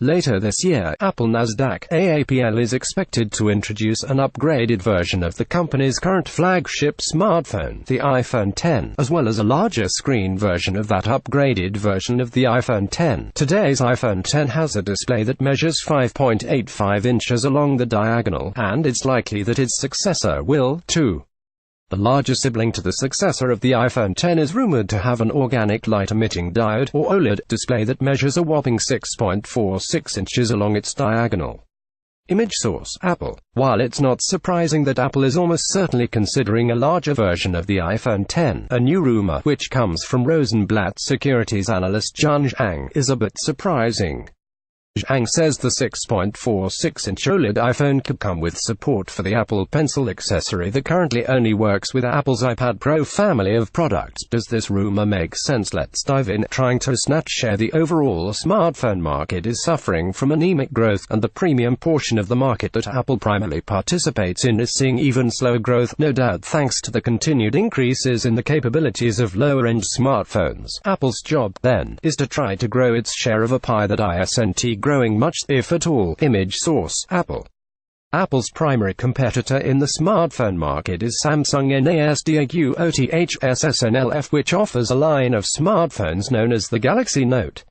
Later this year, Apple NASDAQ AAPL is expected to introduce an upgraded version of the company's current flagship smartphone, the iPhone X, as well as a larger screen version of that upgraded version of the iPhone X. Today's iPhone X has a display that measures 5.85 inches along the diagonal, and it's likely that its successor will, too. The larger sibling to the successor of the iPhone X is rumored to have an organic light-emitting diode, or OLED, display that measures a whopping 6.46 inches along its diagonal. Image source: Apple. While it's not surprising that Apple is almost certainly considering a larger version of the iPhone X, a new rumor, which comes from Rosenblatt Securities analyst Jun Zhang, is a bit surprising. Zhang says the 6.46-inch OLED iPhone could come with support for the Apple Pencil accessory that currently only works with Apple's iPad Pro family of products. Does this rumor make sense? Let's dive in. Trying to snatch share. The overall smartphone market is suffering from anemic growth, and the premium portion of the market that Apple primarily participates in is seeing even slower growth, no doubt thanks to the continued increases in the capabilities of lower-end smartphones. Apple's job, then, is to try to grow its share of a pie that isn't growing much, if at all. Image source: Apple. Apple's primary competitor in the smartphone market is Samsung NASDAQ OTHSSNLF, which offers a line of smartphones known as the Galaxy Note.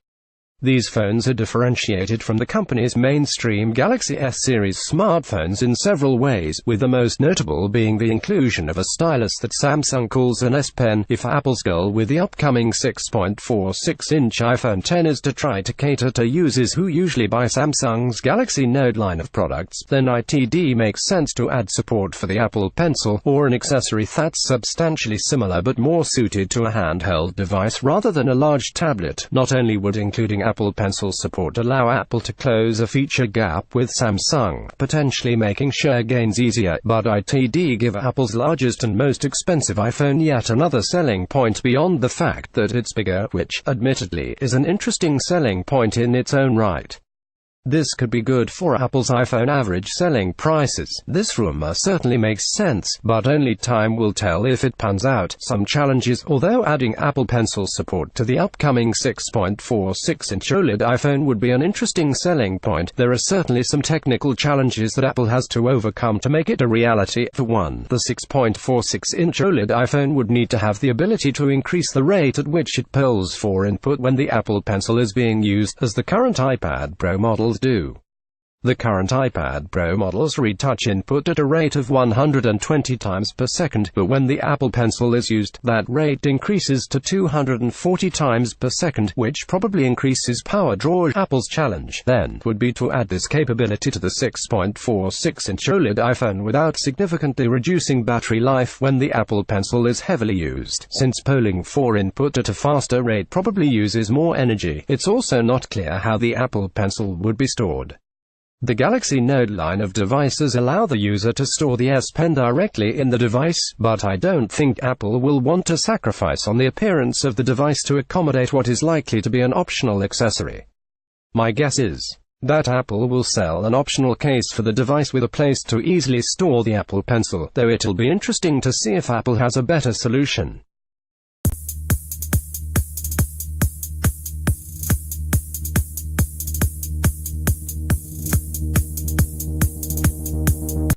These phones are differentiated from the company's mainstream Galaxy S series smartphones in several ways, with the most notable being the inclusion of a stylus that Samsung calls an S Pen. If Apple's goal with the upcoming 6.46-inch iPhone X is to try to cater to users who usually buy Samsung's Galaxy Note line of products, then it makes sense to add support for the Apple Pencil, or an accessory that's substantially similar but more suited to a handheld device rather than a large tablet. Not only would including Apple Pencil support allow Apple to close a feature gap with Samsung, potentially making share gains easier, but it'd give Apple's largest and most expensive iPhone yet another selling point beyond the fact that it's bigger, which, admittedly, is an interesting selling point in its own right. This could be good for Apple's iPhone average selling prices. This rumor certainly makes sense, but only time will tell if it pans out. Some challenges: although adding Apple Pencil support to the upcoming 6.46-inch OLED iPhone would be an interesting selling point, there are certainly some technical challenges that Apple has to overcome to make it a reality. For one, the 6.46-inch OLED iPhone would need to have the ability to increase the rate at which it pulls for input when the Apple Pencil is being used, as the current iPad Pro models do. The current iPad Pro models read touch input at a rate of 120 times per second, but when the Apple Pencil is used, that rate increases to 240 times per second, which probably increases power draw. Apple's challenge, then, would be to add this capability to the 6.46-inch OLED iPhone without significantly reducing battery life when the Apple Pencil is heavily used. Since polling for input at a faster rate probably uses more energy, it's also not clear how the Apple Pencil would be stored. The Galaxy Note line of devices allow the user to store the S Pen directly in the device, but I don't think Apple will want to sacrifice on the appearance of the device to accommodate what is likely to be an optional accessory. My guess is that Apple will sell an optional case for the device with a place to easily store the Apple Pencil, though it'll be interesting to see if Apple has a better solution.